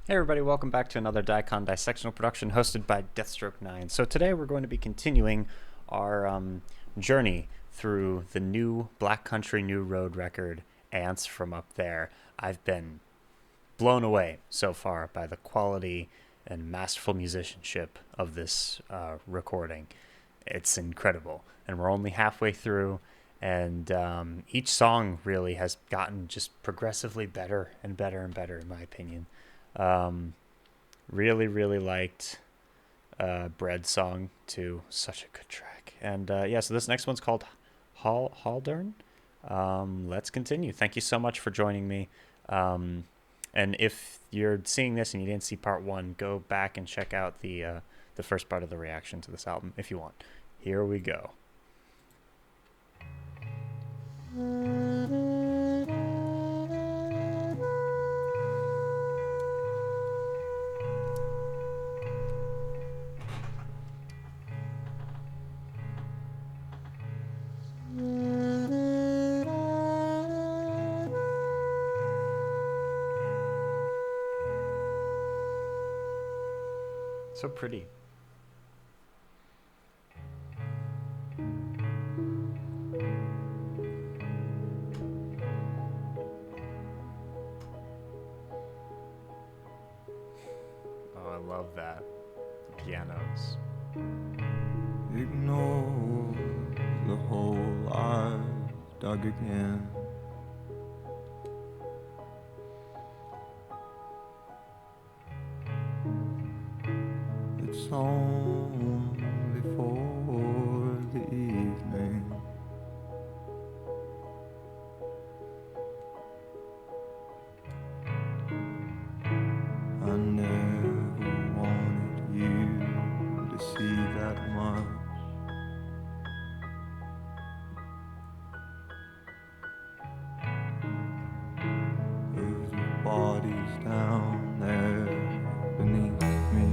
Hey everybody, welcome back to another Dicon Dissectional production hosted by Deathstroke9. So today we're going to be continuing our journey through the new Black Country New Road record, Ants from Up There. I've been blown away so far by the quality and masterful musicianship of this recording. It's incredible, and we're only halfway through, and each song really has gotten just progressively better and better and better in my opinion. Really liked Bread Song too. Such a good track. And yeah, so this next one's called Haldern. Let's continue. Thank you so much for joining me. And if you're seeing this and you didn't see part one, go back and check out the first part of the reaction to this album if you want. Here we go. So pretty. Oh, I love that. The pianos. Ignore the hole I've dug again. It's only for the evening. I never wanted you to see that much. Of the bodies down there beneath me.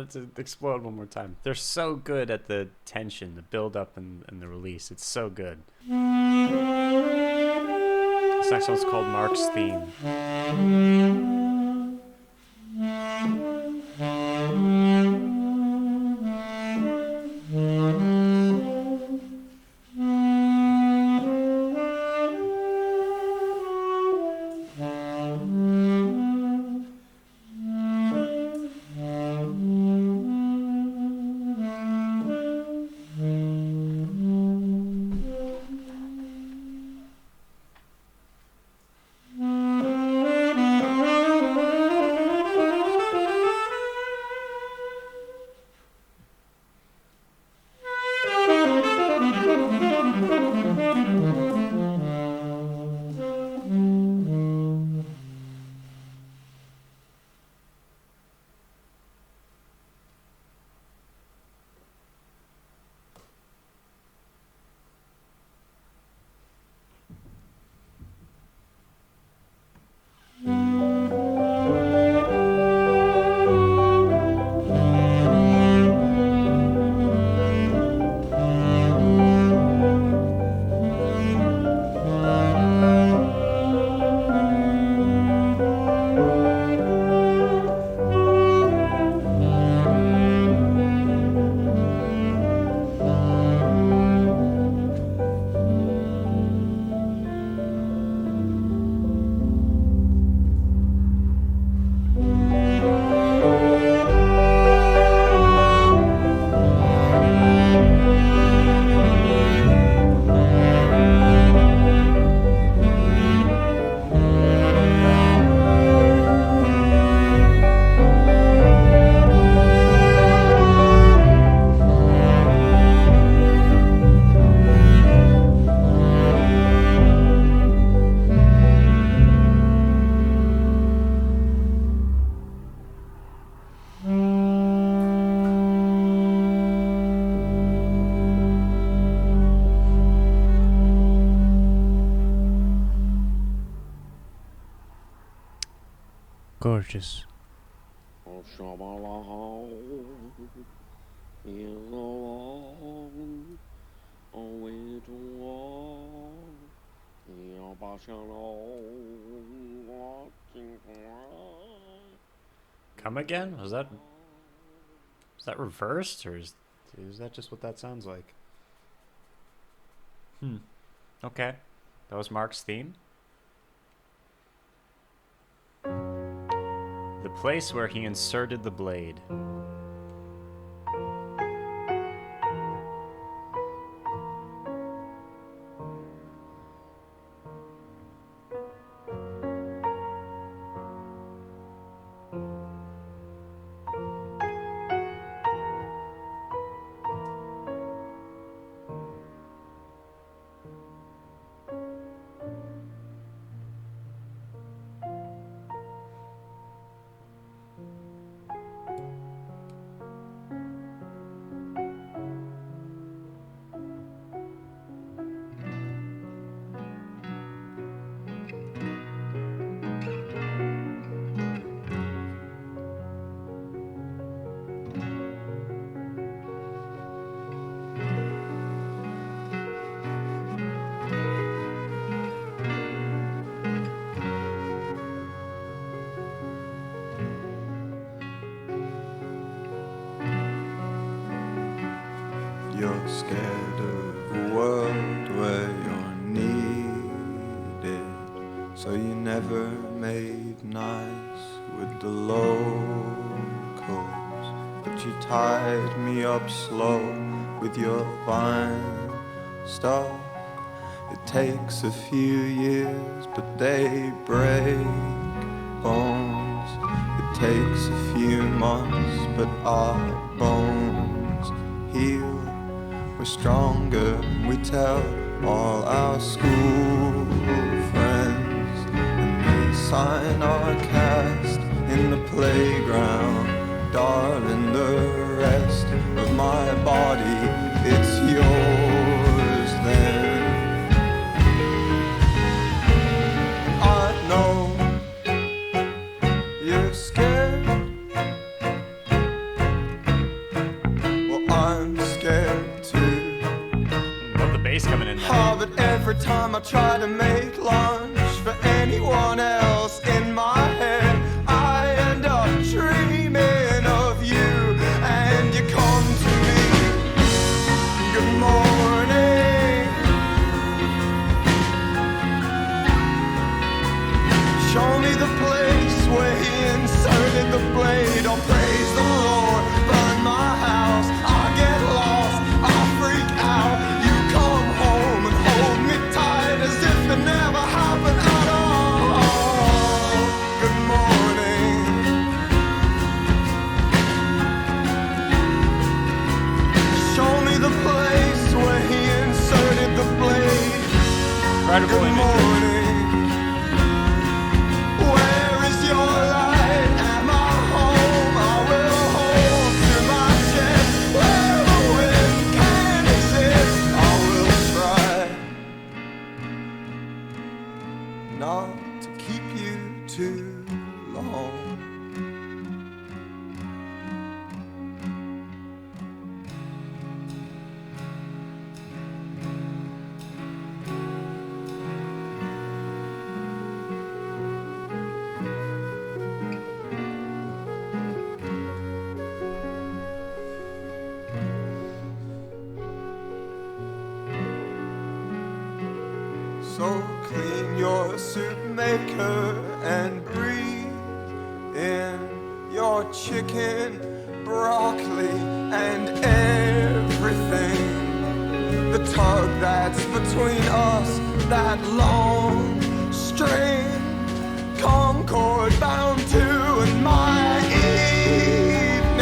it to explode one more time. They're so good at the tension, the build up and the release. It's so good. This next one's called Mark's Theme. Gorgeous. Come again? Was that reversed, or is that just what that sounds like? Okay. That was Mark's theme. The place where he inserted the blade. You're scared of a world where you're needed, so you never made nice with the locals. But you tied me up slow with your vine stuff. It takes a few years, but they break bones. It takes a few months, but our bones heal. We're stronger, we tell all our school friends, and they sign our cast in the playground. Darling, the rest of my body, it's yours then. I know you're scared Oh, but every time I try to make lunch for anyone else in my head, I end up dreaming of you, and you come to me. Good morning. Show me the place where he inserted the blade. Oh, praise the Lord, burn my house. I get lost, I freak out. You come home and hold me tight as if it never happened at all. Good morning. Show me the place where he inserted the blade. Incredible Good imagery. morning. Where is your light? Am I home? I will hold to my chest. Where the wind can exist, I will try not to keep you too long. So clean your soup maker and breathe in your chicken, broccoli, and everything. The tug that's between us, that long string, concord bound to in my evening.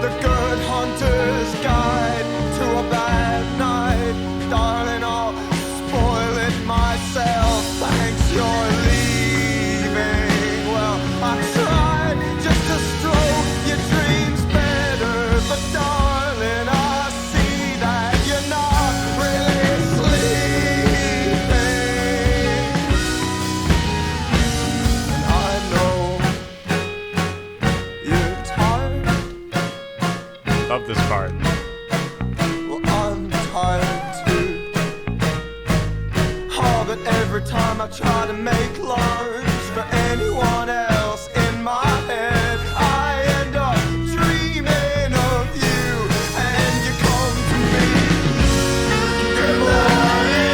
The good hunter's guide to a bad night. Darling, I'll spoil it myself. Thanks, you're leaving. Well, I tried just to stroke your dreams better, but darling, I see that you're not really sleeping. And I know you're tired. Love this part. Well, I'm tired too. Oh, but every time I try to make lunch for anyone else in my head, I end up dreaming of you, and you come to me. Good morning.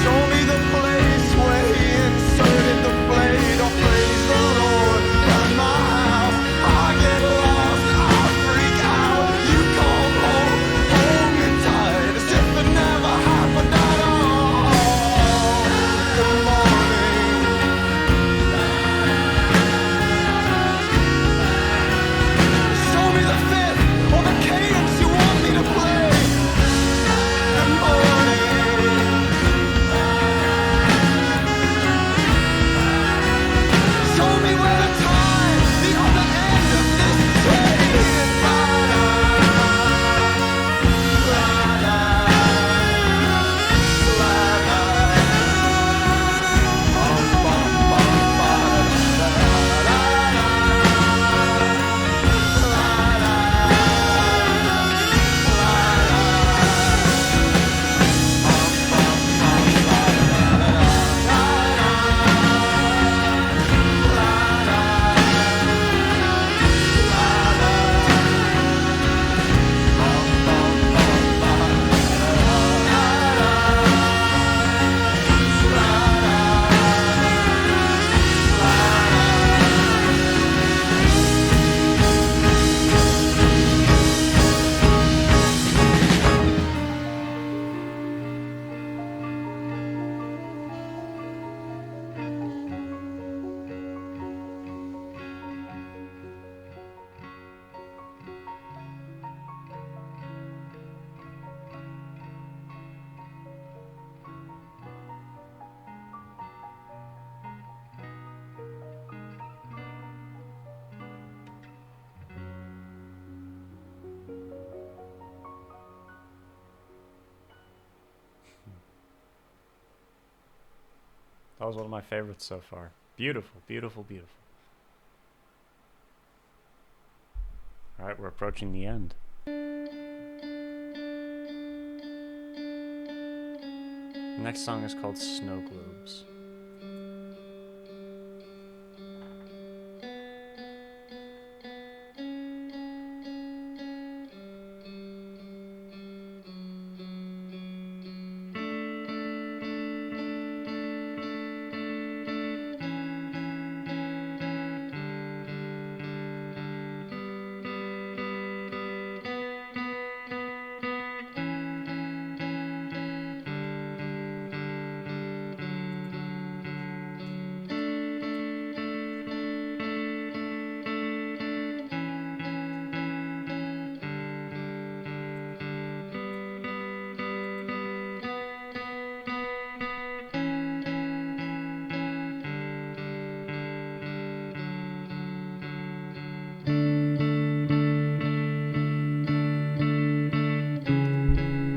Show me the place where he inserted the blade. Oh, praise the Lord, burn my house. I get lost, I freak out. You come home, hold me tight as if it never happened at all. Good morning. Show me the fifth or the cadence you want me to play. Good morning. Show me where the time, the other end of this train is. That was one of my favorites so far. Beautiful, beautiful, beautiful. All right. Alright, we're approaching the end. The next song is called Snow Globes.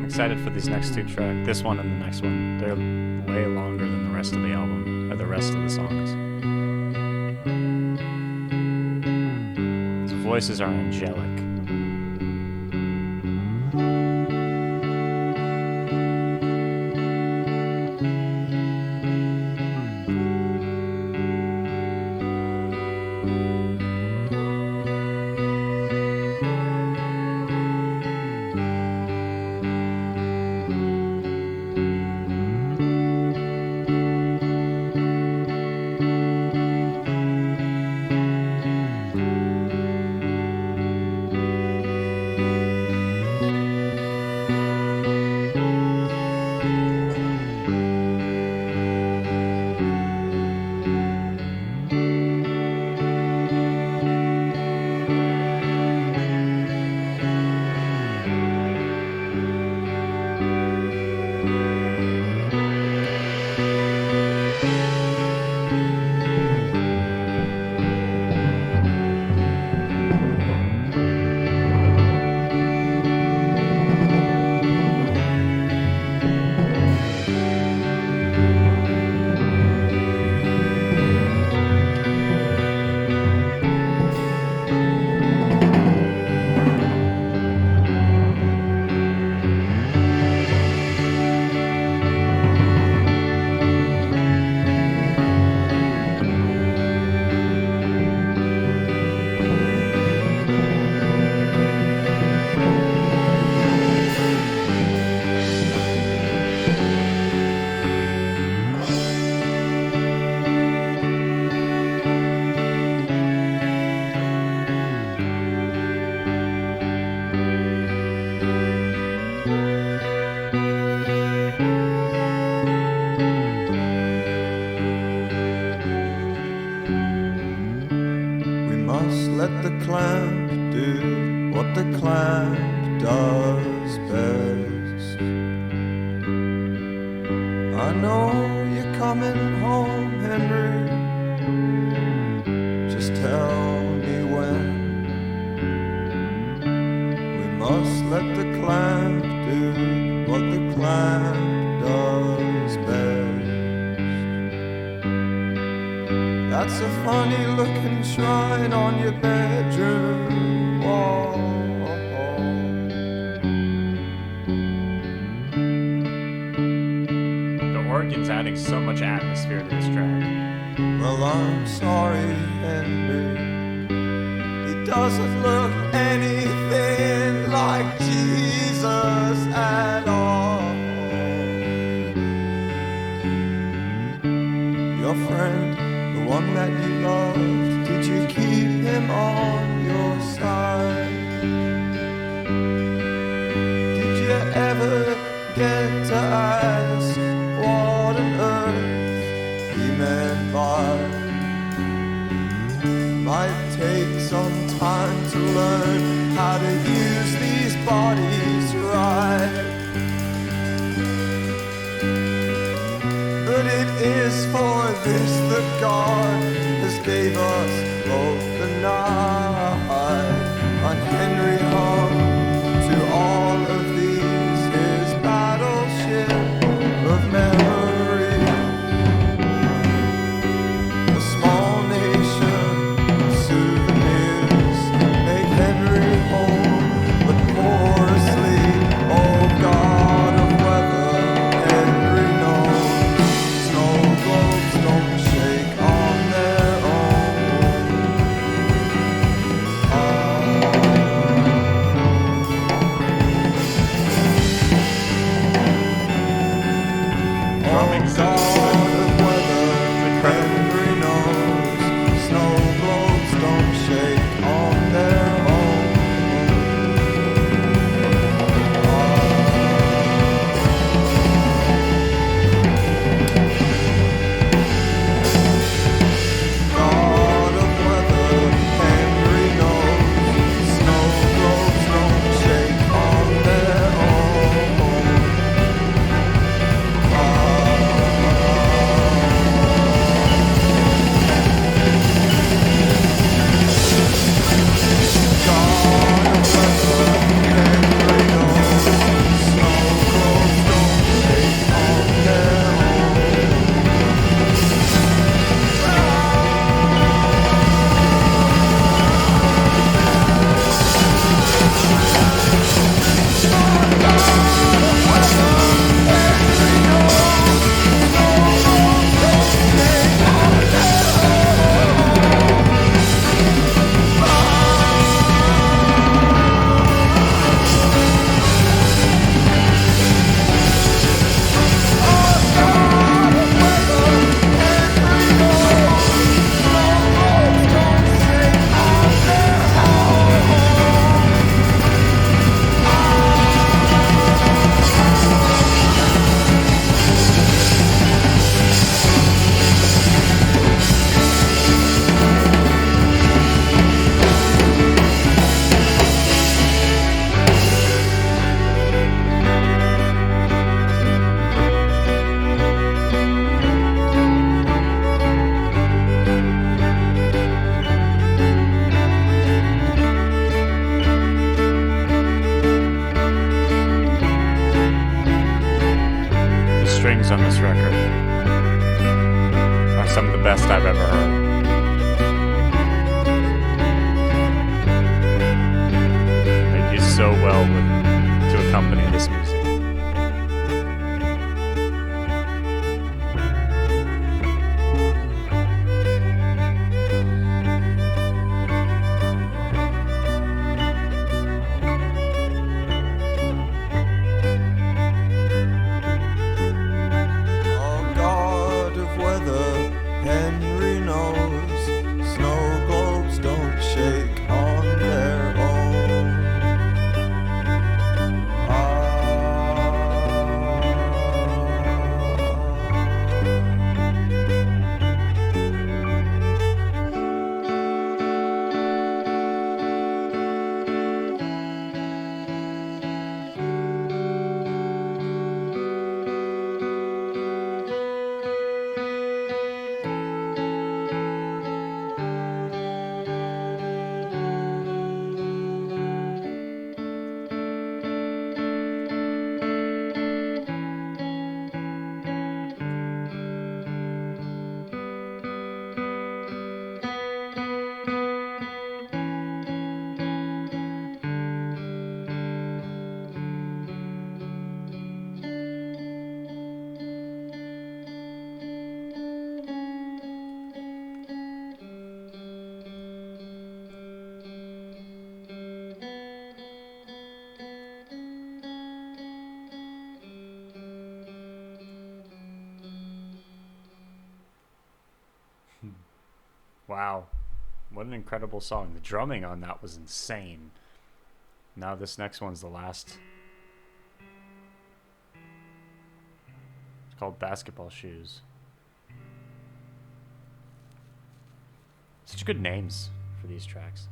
Excited for these next two tracks, this one and the next one. They're way longer than the rest of the album, or the rest of the songs. His voices are angelic. Let the clamp do what the clamp does best. I know you're coming home, Henry. Just tell me when. We must let the clamp do what the clamp does best. That's a funny looking shrine on your bedroom wall. The organ's adding so much atmosphere to this track. Well, I'm sorry, Henry. He doesn't look anything like Jesus at all. Your friend, the one that you loved, did you keep him on your side? Did you ever get to ask what on earth he meant by? Might take some time to learn how to use these bodies right. But it is for this that God has gave us both the night. On Henry hung to all of these his battleship of memory. A small nation, souvenirs make Henry songs on this record are some of the best I've ever heard. They do so well to accompany this music. Wow, what an incredible song. The drumming on that was insane. Now this next one's the last. It's called Basketball Shoes. Such good names for these tracks.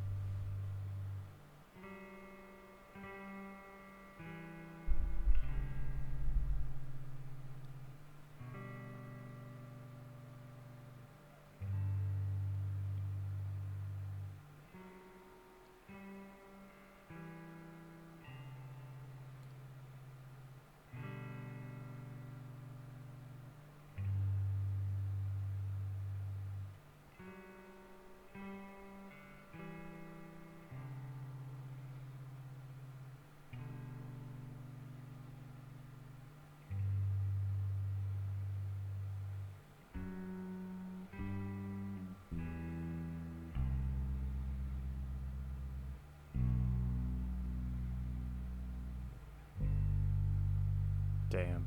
Damn.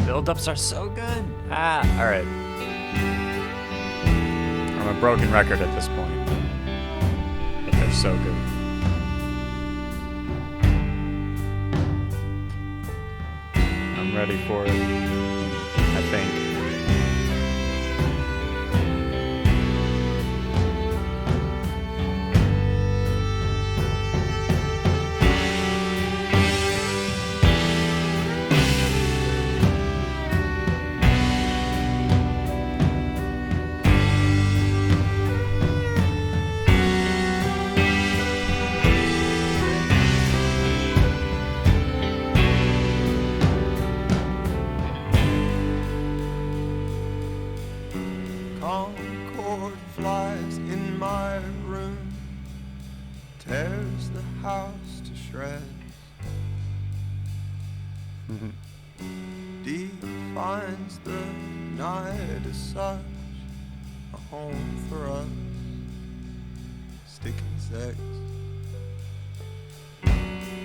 Build-ups are so good. Alright. I'm a broken record at this point. But they're so good. I'm ready for it, I think. defines the night as such, a home for us, stick insects,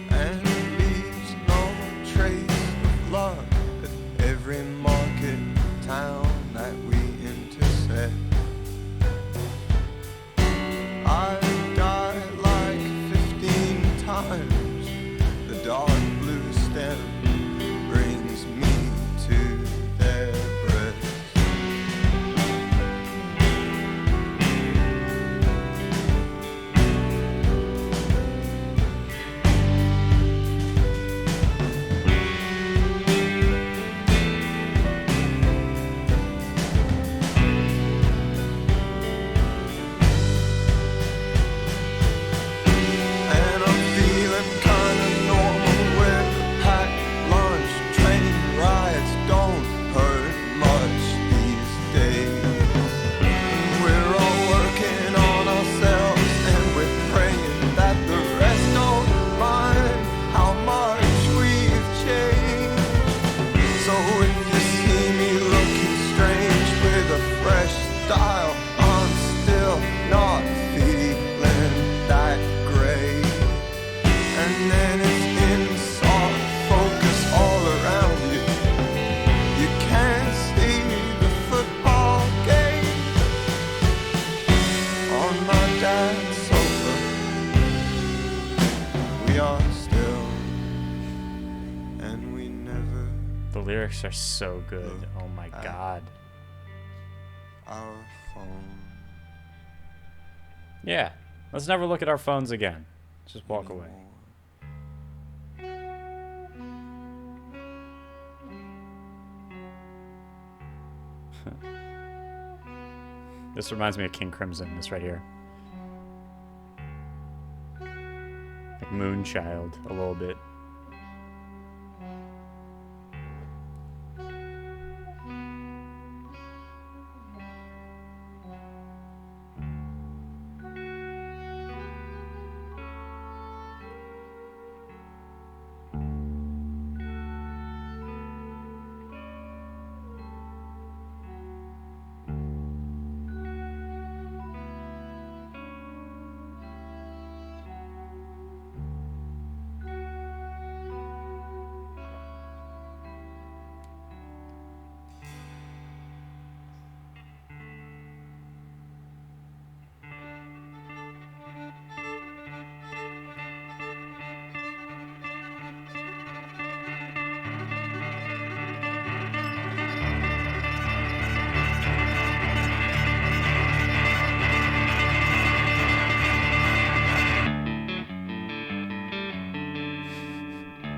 and leaves no trace of love at every market town that we intersect. I die like 15 times, the dark blue stem brings me to their breast. And I'm feeling kinda normal when the packed lunch train rides don't hurt much these days. We're all working on ourselves and we're praying that the rest don't mind how much we've changed. So if you see me looking strange with a fresh style, I'm still not feeling that great. And then it's in soft focus all around you. You can't see the football game on my dad's sofa. We are still, and we never The lyrics are so good. Oh my Ah. god. our phone. Yeah. Let's never look at our phones again. Just walk away. anymore. This reminds me of King Crimson, this right here. Like Moonchild, a little bit.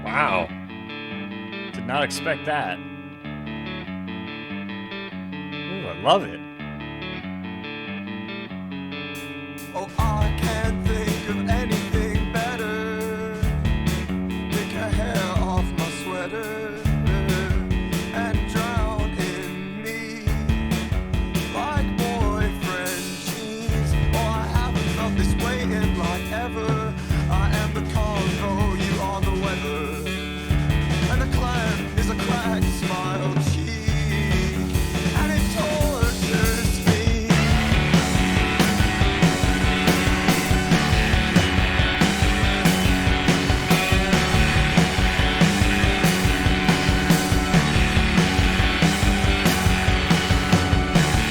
Wow. Did not expect that. Ooh, I love it. Oh, I can't think of anything better. Take a hair off my sweater and drown in me like boyfriend jeans. Oh, I haven't felt this way in like ever. I am the Congo, you are the weather, and the clan is a cracked smile cheek, and it tortures me.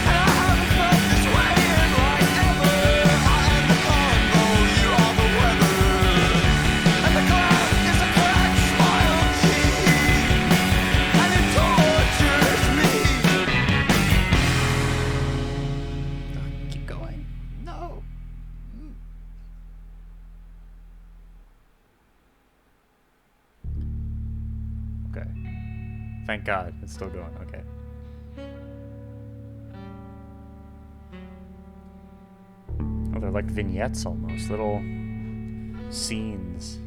And I haven't felt this way in like ever. I am the Congo, you are the weather, and the cloud is a cracked smile cheek, and it tortures me. Keep going. No. Okay. Thank God. It's still going. Okay. Oh, they're like vignettes almost. Little scenes.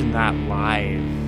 imagine that live.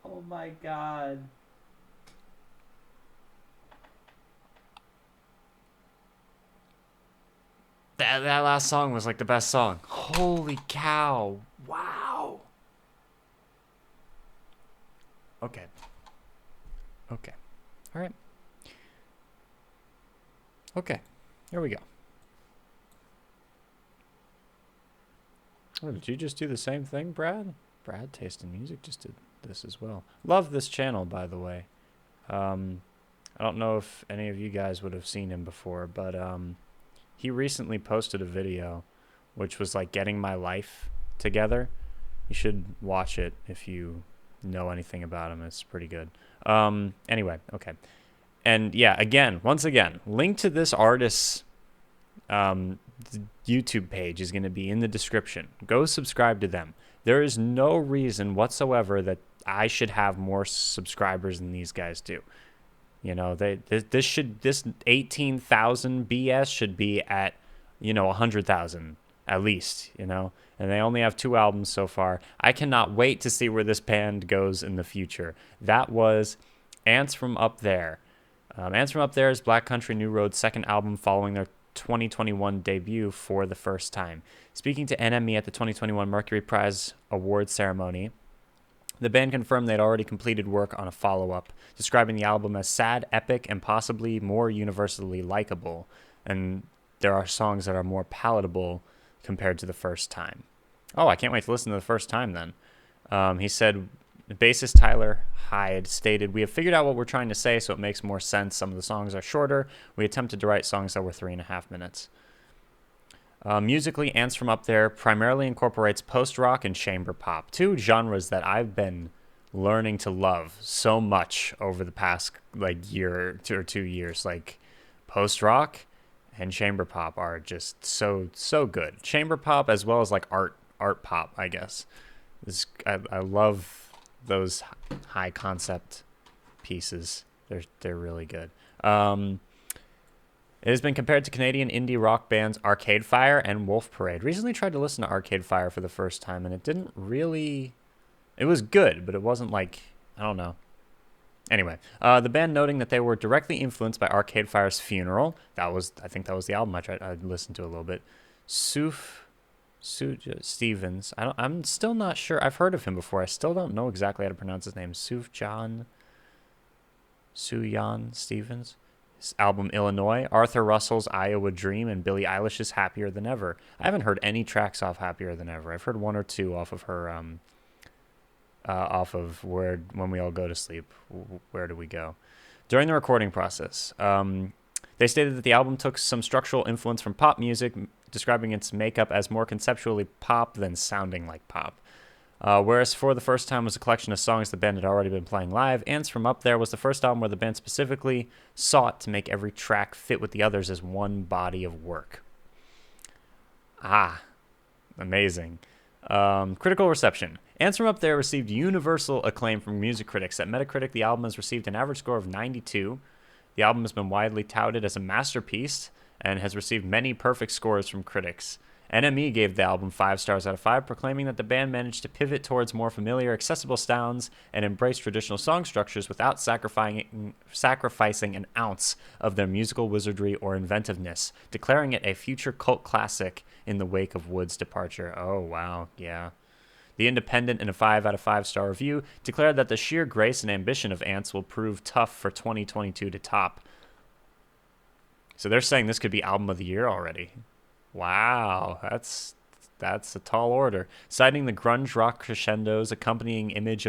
Oh my god. That last song was like the best song. Holy cow. Wow. Okay. Okay. All right. Okay. Here we go. Oh, did you just do the same thing, Brad? Brad, Taste in Music, just did this as well. Love this channel, by the way. I don't know if any of you guys would have seen him before, but he recently posted a video which was like getting my life together. You should watch it if you know anything about him. It's pretty good. Anyway, okay. And yeah, again, once again, link to this artist's YouTube page is going to be in the description. Go subscribe to them. There is no reason whatsoever that I should have more subscribers than these guys do. You know, this 18,000 BS should be at, 100,000 at least, and they only have 2 albums so far. I cannot wait to see where this band goes in the future. That was Ants From Up There. Ants From Up There is Black Country New Road's second album following their 2021 debut For the First Time. Speaking to NME at the 2021 Mercury Prize Award ceremony, the band confirmed they'd already completed work on a follow-up, describing the album as sad, epic, and possibly more universally likable. And there are songs that are more palatable compared to the first time. Oh, I can't wait to listen to the first time then. He said, bassist Tyler Hyde stated, "We have figured out what we're trying to say, so it makes more sense. Some of the songs are shorter. We attempted to write songs that were 3.5 minutes. Musically, Ants From Up There primarily incorporates post-rock and chamber pop, 2 genres that I've been learning to love so much over the past like year or 2 years. Like post rock and chamber pop are just so good. Chamber pop as well as like art pop, I guess. I love those high concept pieces. They're really good. It has been compared to Canadian indie rock bands Arcade Fire and Wolf Parade. Recently tried to listen to Arcade Fire for the first time, and it didn't really. It was good, but it wasn't like, I don't know. Anyway, the band noting that they were directly influenced by Arcade Fire's Funeral. I think that was the album I listened to a little bit. Suja Stevens. I'm still not sure. I've heard of him before. I still don't know exactly how to pronounce his name. Sujan Stevens. His album Illinois, Arthur Russell's Iowa Dream, and Billie Eilish's Happier Than Ever. I haven't heard any tracks off Happier Than Ever. I've heard one or two off of her, off of When We All Go to Sleep. Where Do We Go? During the recording process, they stated that the album took some structural influence from pop music, describing its makeup as more conceptually pop than sounding like pop. Whereas For the First Time was a collection of songs the band had already been playing live, Ants From Up There was the first album where the band specifically sought to make every track fit with the others as one body of work. Amazing. Critical reception. Ants From Up There received universal acclaim from music critics. At Metacritic, the album has received an average score of 92. The album has been widely touted as a masterpiece and has received many perfect scores from critics. NME gave the album 5 stars out of 5, proclaiming that the band managed to pivot towards more familiar, accessible sounds and embrace traditional song structures without sacrificing an ounce of their musical wizardry or inventiveness, declaring it a future cult classic in the wake of Wood's departure. Oh, wow, yeah. The Independent, in a 5 out of 5 star review, declared that the sheer grace and ambition of Ants will prove tough for 2022 to top. So they're saying this could be album of the year already. Wow, that's a tall order. Citing the grunge rock crescendos, accompanying images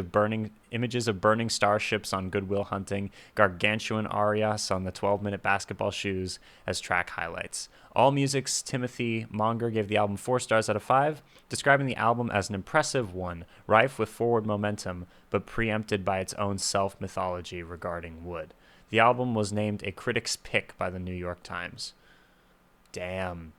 of burning starships on Good Will Hunting, gargantuan arias on the 12-minute basketball shoes as track highlights. AllMusic's Timothy Monger gave the album 4 stars out of 5, describing the album as an impressive one, rife with forward momentum, but preempted by its own self-mythology regarding Wood. The album was named a critic's pick by the New York Times. Damn.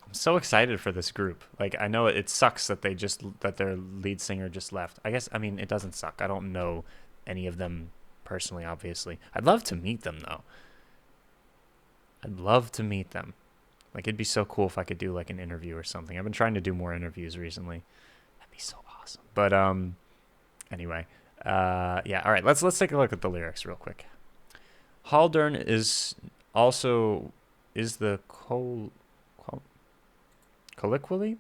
I'm so excited for this group. Like, I know it sucks that that their lead singer just left. I mean, it doesn't suck. I don't know any of them personally, obviously. I'd love to meet them, though. I'd love to meet them. Like, it'd be so cool if I could do, like, an interview or something. I've been trying to do more interviews recently. That'd be so awesome. But, anyway. Yeah, all right. Let's take a look at the lyrics real quick. Haldern is the colloquially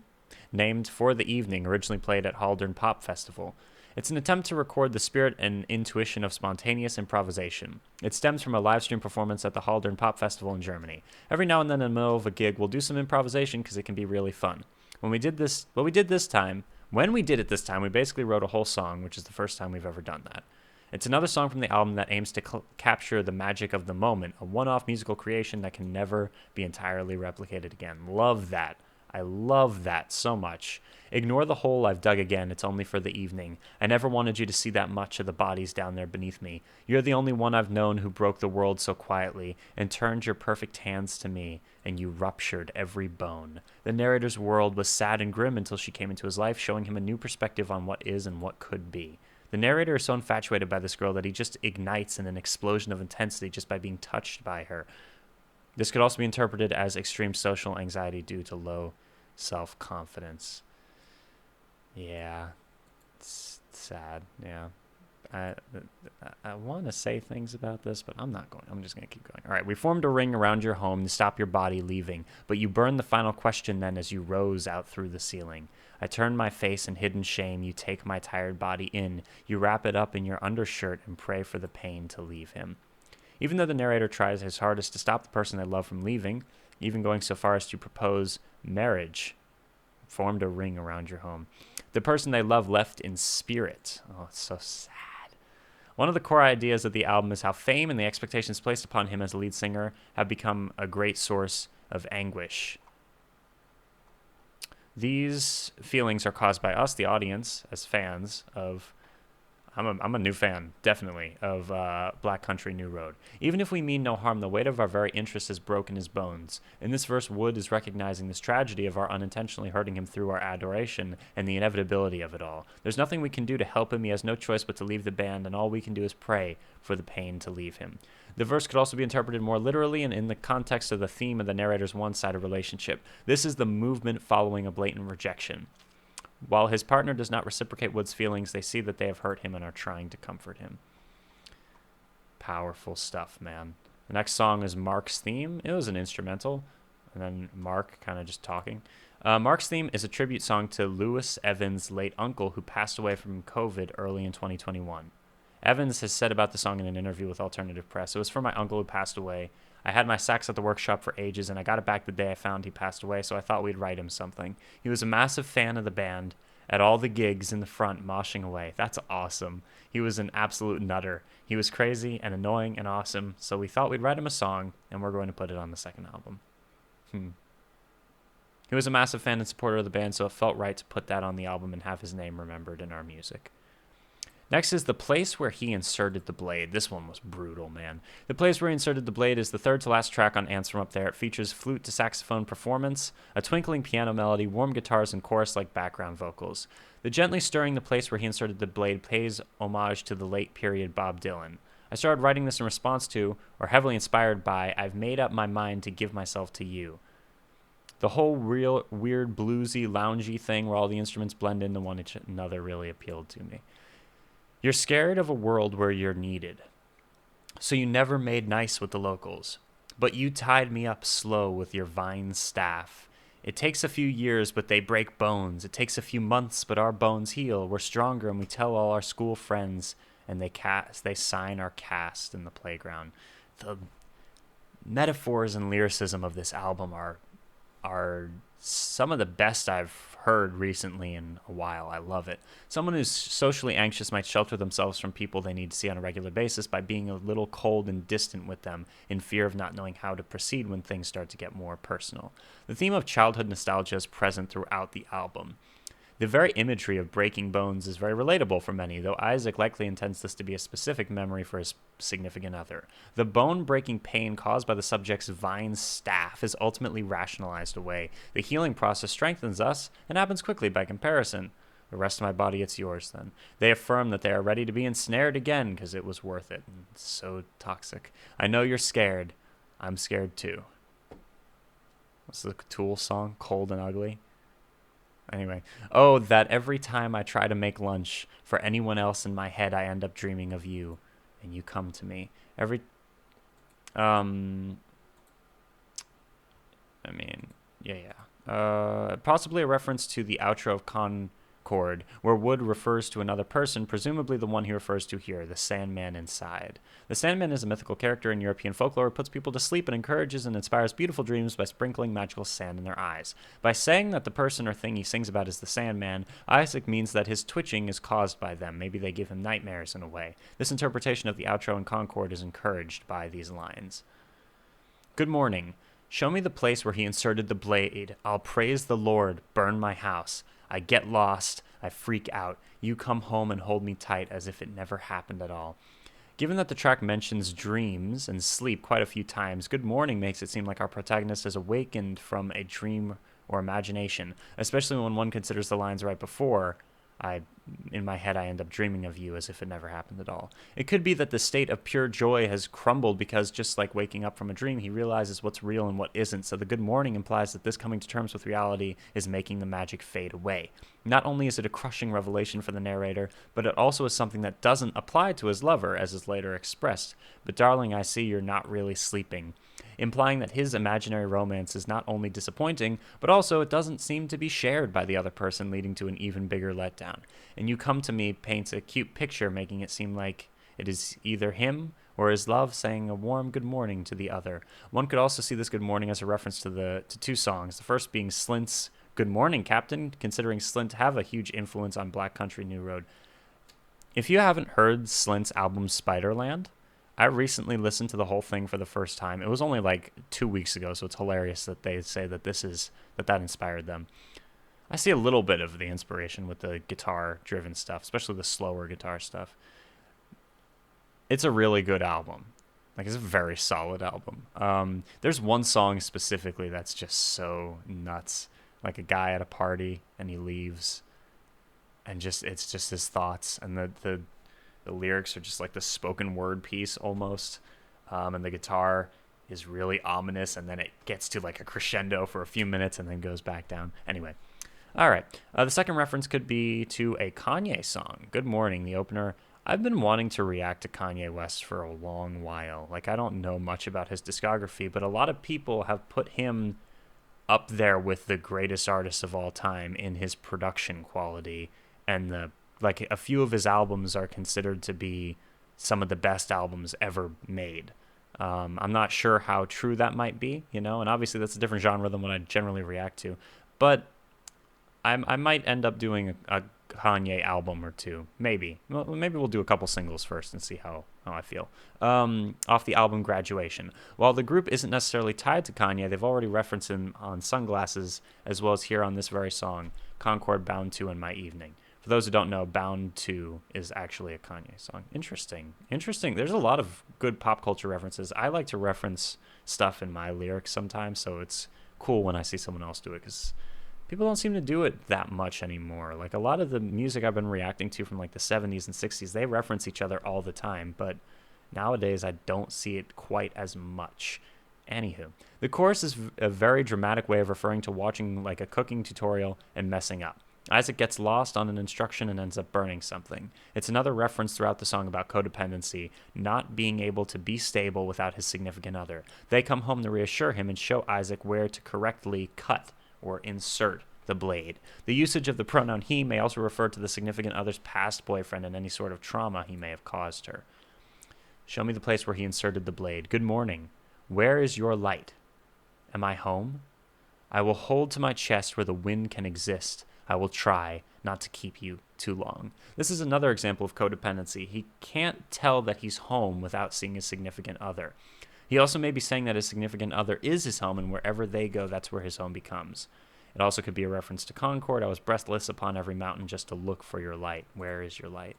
named for the evening, originally played at Haldern Pop Festival. It's an attempt to record the spirit and intuition of spontaneous improvisation. It stems from a live stream performance at the Haldern Pop Festival in Germany. Every now and then in the middle of a gig, we'll do some improvisation because it can be really fun. When we did it this time, we basically wrote a whole song, which is the first time we've ever done that. It's another song from the album that aims to capture the magic of the moment, a one-off musical creation that can never be entirely replicated again. Love that. I love that so much. Ignore the hole I've dug again, it's only for the evening. I never wanted you to see that much of the bodies down there beneath me. You're the only one I've known who broke the world so quietly and turned your perfect hands to me, and you ruptured every bone. The narrator's world was sad and grim until she came into his life, showing him a new perspective on what is and what could be. The narrator is so infatuated by this girl that he just ignites in an explosion of intensity just by being touched by her. This could also be interpreted as extreme social anxiety due to low self-confidence. Yeah, it's sad. Yeah, I want to say things about this, but I'm not going. I'm just going to keep going. All right, we formed a ring around your home to stop your body leaving, but you burned the final question then as you rose out through the ceiling. I turn my face in hidden shame. You take my tired body in. You wrap it up in your undershirt and pray for the pain to leave him. Even though the narrator tries his hardest to stop the person they love from leaving, even going so far as to propose marriage, formed a ring around your home. The person they love left in spirit. Oh, it's so sad. One of the core ideas of the album is how fame and the expectations placed upon him as a lead singer have become a great source of anguish. These feelings are caused by us, the audience, as fans of I'm a new fan, definitely, of Black Country New Road. Even if we mean no harm, the weight of our very interest has broken his bones. In this verse, Wood is recognizing this tragedy of our unintentionally hurting him through our adoration and the inevitability of it all. There's nothing we can do to help him. He has no choice but to leave the band, and all we can do is pray for the pain to leave him. The verse could also be interpreted more literally and in the context of the theme of the narrator's one-sided relationship. This is the movement following a blatant rejection. While his partner does not reciprocate Wood's feelings, they see that they have hurt him and are trying to comfort him. Powerful stuff, man. The next song is Mark's Theme. It was an instrumental, and then Mark kind of just talking. Mark's Theme is a tribute song to Lewis Evans' late uncle who passed away from COVID early in 2021. Evans has said about the song in an interview with Alternative Press, "It was for my uncle who passed away. I had my sax at the workshop for ages, and I got it back the day I found he passed away, so I thought we'd write him something. He was a massive fan of the band, at all the gigs in the front, moshing away." That's awesome. He was an absolute nutter. He was crazy and annoying and awesome, so we thought we'd write him a song, and we're going to put it on the second album. He was a massive fan and supporter of the band, so it felt right to put that on the album and have his name remembered in our music. Next is The Place Where He Inserted the Blade. This one was brutal, man. The Place Where He Inserted the Blade is the third to last track on Ants From Up There. It features flute to saxophone performance, a twinkling piano melody, warm guitars, and chorus-like background vocals. The gently stirring The Place Where He Inserted the Blade pays homage to the late period Bob Dylan. I started writing this in response to, or heavily inspired by, "I've made up my mind to give myself to you." The whole real weird bluesy, loungy thing where all the instruments blend into one another really appealed to me. You're scared of a world where you're needed, so you never made nice with the locals. But you tied me up slow with your vine staff. It takes a few years, but they break bones. It takes a few months, but our bones heal. We're stronger, and we tell all our school friends, and they sign our cast in the playground. The metaphors and lyricism of this album are some of the best I've heard recently in a while. I love it. Someone who's socially anxious might shelter themselves from people they need to see on a regular basis by being a little cold and distant with them in fear of not knowing how to proceed when things start to get more personal. The theme of childhood nostalgia is present throughout the album. The very imagery of breaking bones is very relatable for many, though Isaac likely intends this to be a specific memory for his significant other. The bone-breaking pain caused by the subject's vine staff is ultimately rationalized away. The healing process strengthens us and happens quickly by comparison. The rest of my body, it's yours then. They affirm that they are ready to be ensnared again because it was worth it. And it's so toxic. I know you're scared. I'm scared too. What's the Tool song? Cold and Ugly? Anyway, oh, that every time I try to make lunch for anyone else in my head, I end up dreaming of you, and you come to me. Possibly a reference to the outro of Concord, where Wood refers to another person, presumably the one he refers to here, the Sandman inside. The Sandman is a mythical character in European folklore who puts people to sleep and encourages and inspires beautiful dreams by sprinkling magical sand in their eyes. By saying that the person or thing he sings about is the Sandman, Isaac means that his twitching is caused by them. Maybe they give him nightmares in a way. This interpretation of the outro in Concord is encouraged by these lines. Good morning. Show me the place where he inserted the blade. I'll praise the Lord, burn my house. I get lost. I freak out. You come home and hold me tight as if it never happened at all. Given that the track mentions dreams and sleep quite a few times, Good Morning makes it seem like our protagonist has awakened from a dream or imagination, especially when one considers the lines right before, in my head I end up dreaming of you as if it never happened at all. It could be that the state of pure joy has crumbled because just like waking up from a dream, he realizes what's real and what isn't, so the good morning implies that this coming to terms with reality is making the magic fade away. Not only is it a crushing revelation for the narrator, but it also is something that doesn't apply to his lover, as is later expressed. But darling, I see you're not really sleeping, implying that his imaginary romance is not only disappointing, but also it doesn't seem to be shared by the other person, leading to an even bigger letdown. And You Come to Me paints a cute picture, making it seem like it is either him or his love saying a warm good morning to the other. One could also see this good morning as a reference to two songs, the first being Slint's Good Morning, Captain, considering Slint to have a huge influence on Black Country New Road. If you haven't heard Slint's album Spiderland, I recently listened to the whole thing for the first time. It was only like 2 weeks ago, so it's hilarious that they say that that inspired them. I see a little bit of the inspiration with the guitar-driven stuff, especially the slower guitar stuff. It's a really good album. Like, it's a very solid album. There's one song specifically that's just so nuts. Like a guy at a party and he leaves, and it's just his thoughts, and the lyrics are just like the spoken word piece almost, and the guitar is really ominous, and then it gets to like a crescendo for a few minutes and then goes back down. Anyway, all right. The second reference could be to a Kanye song. Good Morning, the opener. I've been wanting to react to Kanye West for a long while. Like, I don't know much about his discography, but a lot of people have put him up there with the greatest artists of all time in his production quality, and a few of his albums are considered to be some of the best albums ever made. I'm not sure how true that might be, and obviously that's a different genre than what I generally react to, but I might end up doing a Kanye album or two, maybe. Well, maybe we'll do a couple singles first and see how I feel. Off the album Graduation. While the group isn't necessarily tied to Kanye, they've already referenced him on Sunglasses, as well as here on this very song, Concord, Bound to, and My Evening. For those who don't know, Bound to is actually a Kanye song. Interesting. There's a lot of good pop culture references. I like to reference stuff in my lyrics sometimes, so it's cool when I see someone else do it, because people don't seem to do it that much anymore. Like, a lot of the music I've been reacting to from like the 70s and 60s, they reference each other all the time, but nowadays I don't see it quite as much. Anywho, the chorus is a very dramatic way of referring to watching like a cooking tutorial and messing up. Isaac gets lost on an instruction and ends up burning something. It's another reference throughout the song about codependency, not being able to be stable without his significant other. They come home to reassure him and show Isaac where to correctly cut or insert the blade. The usage of the pronoun he may also refer to the significant other's past boyfriend and any sort of trauma he may have caused her. Show me the place where he inserted the blade. Good morning. Where is your light? Am I home? I will hold to my chest where the wind can exist. I will try not to keep you too long. This is another example of codependency. He can't tell that he's home without seeing his significant other. He also may be saying that his significant other is his home, and wherever they go, that's where his home becomes. It also could be a reference to Concord. I was breathless upon every mountain just to look for your light. Where is your light?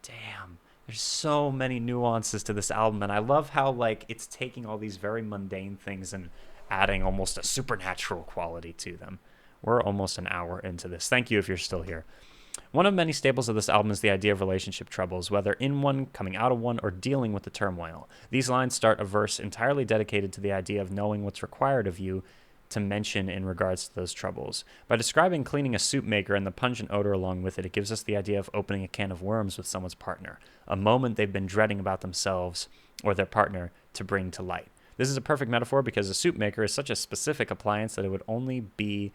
Damn. There's so many nuances to this album, and I love how like it's taking all these very mundane things and adding almost a supernatural quality to them. We're almost an hour into this. Thank you if you're still here. One of many staples of this album is the idea of relationship troubles, whether in one, coming out of one, or dealing with the turmoil. These lines start a verse entirely dedicated to the idea of knowing what's required of you to mention in regards to those troubles. By describing cleaning a soup maker and the pungent odor along with it gives us the idea of opening a can of worms with someone's partner, a moment they've been dreading about themselves or their partner to bring to light. This is a perfect metaphor because a soup maker is such a specific appliance that it would only be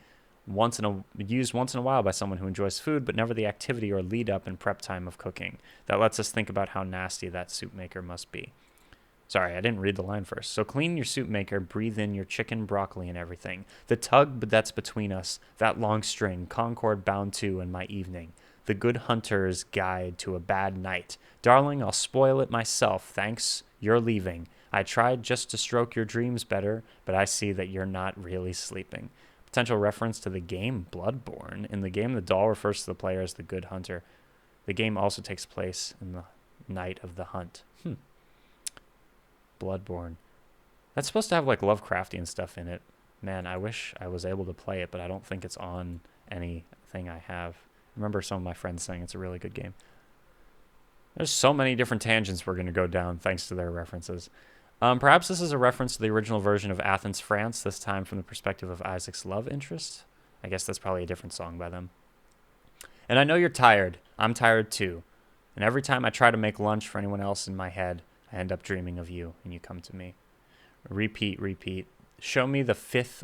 used once in a while by someone who enjoys food, but never the activity or lead up and prep time of cooking. That lets us think about how nasty that soup maker must be. Sorry, I didn't read the line first. So clean your soup maker, breathe in your chicken, broccoli, and everything. The tug that's between us, that long string, Concord, Bound to, and My Evening. The Good Hunter's Guide to a Bad Night. Darling, I'll spoil it myself, thanks, you're leaving. I tried just to stroke your dreams better, but I see that you're not really sleeping. Potential reference to the game Bloodborne. In the game, the doll refers to the player as the Good Hunter. The game also takes place in the night of the hunt. Bloodborne. That's supposed to have like Lovecraftian stuff in it. Man, I wish I was able to play it, but I don't think it's on anything I have. I remember some of my friends saying it's a really good game. There's so many different tangents we're going to go down thanks to their references. Perhaps this is a reference to the original version of Athens, France, this time from the perspective of Isaac's love interest. I guess that's probably a different song by them. And I know you're tired. I'm tired too. And every time I try to make lunch for anyone else in my head, I end up dreaming of you and you come to me. Repeat, repeat. Show me the fifth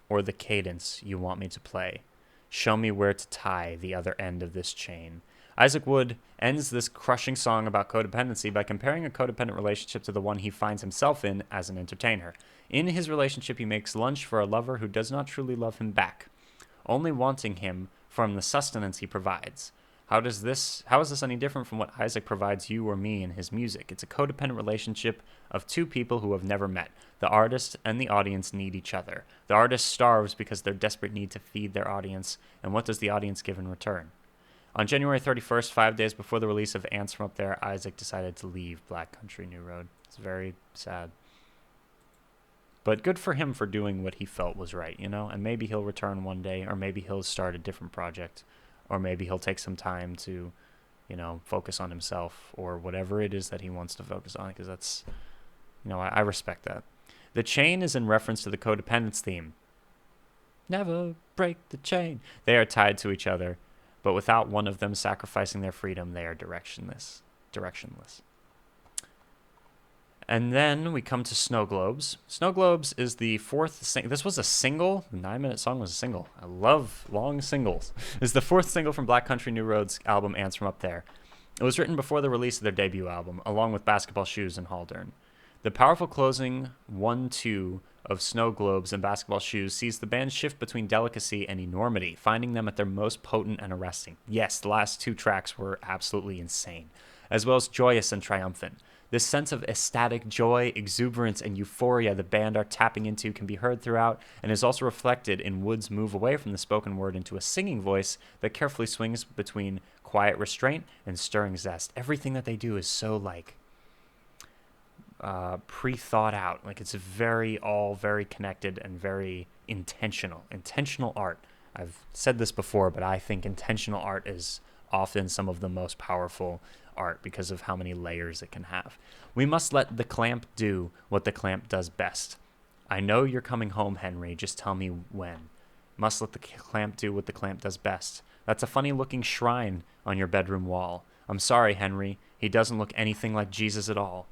or the cadence you want me to play. Show me where to tie the other end of this chain. Isaac Wood ends this crushing song about codependency by comparing a codependent relationship to the one he finds himself in as an entertainer. In his relationship, he makes lunch for a lover who does not truly love him back, only wanting him from the sustenance he provides. How is this any different from what Isaac provides you or me in his music? It's a codependent relationship of two people who have never met. The artist and the audience need each other. The artist starves because their desperate need to feed their audience, and what does the audience give in return? On January 31st, 5 days before the release of Ants From Up There, Isaac decided to leave Black Country New Road. It's very sad. But good for him for doing what he felt was right, you know? And maybe he'll return one day, or maybe he'll start a different project, or maybe he'll take some time to, you know, focus on himself, or whatever it is that he wants to focus on, because that's, you know, I respect that. The chain is in reference to the codependence theme. Never break the chain. They are tied to each other, but without one of them sacrificing their freedom, they are directionless. And then we come to Snow Globes. Snow Globes is the fourth this was a single. The 9-minute song was a single. I love long singles. It's the fourth single from Black Country New Road's album Ants From Up There. It was written before the release of their debut album, along with Basketball Shoes and Haldern. The powerful closing 1-2 of Snow Globes and Basketball Shoes sees the band shift between delicacy and enormity, finding them at their most potent and arresting. Yes, the last two tracks were absolutely insane, as well as joyous and triumphant. This sense of ecstatic joy, exuberance, and euphoria the band are tapping into can be heard throughout and is also reflected in Wood's move away from the spoken word into a singing voice that carefully swings between quiet restraint and stirring zest. Everything that they do is so, like, pre-thought out. Like, it's all very connected and very intentional. Intentional art. I've said this before, but I think intentional art is often some of the most powerful art because of how many layers it can have. We must let the clamp do what the clamp does best. I know you're coming home, Henry. Just tell me when. Must let the clamp do what the clamp does best. That's a funny-looking shrine on your bedroom wall. I'm sorry, Henry. He doesn't look anything like Jesus at all.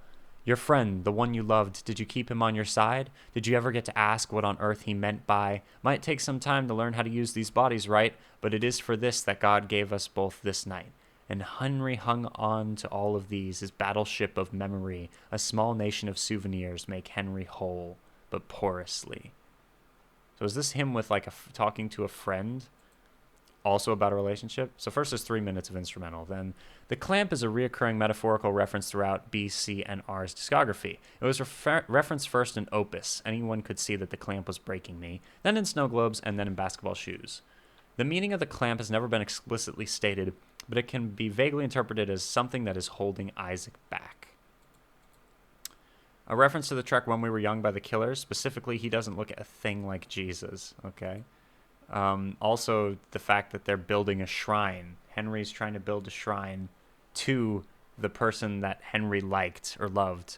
Your friend, the one you loved, did you keep him on your side? Did you ever get to ask what on earth he meant by, might take some time to learn how to use these bodies right, but it is for this that God gave us both this night. And Henry hung on to all of these, his battleship of memory. A small nation of souvenirs make Henry whole, but porously. So is this him with, like, talking to a friend? Also about a relationship? So first there's 3 minutes of instrumental. Then the clamp is a reoccurring metaphorical reference throughout B, C, and R's discography. It was referenced first in Opus. Anyone could see that the clamp was breaking me. Then in Snow Globes, and then in Basketball Shoes. The meaning of the clamp has never been explicitly stated, but it can be vaguely interpreted as something that is holding Isaac back. A reference to the track When We Were Young by The Killers. Specifically, he doesn't look a thing like Jesus, okay? Also, the fact that they're building a shrine. Henry's trying to build a shrine to the person that Henry liked or loved.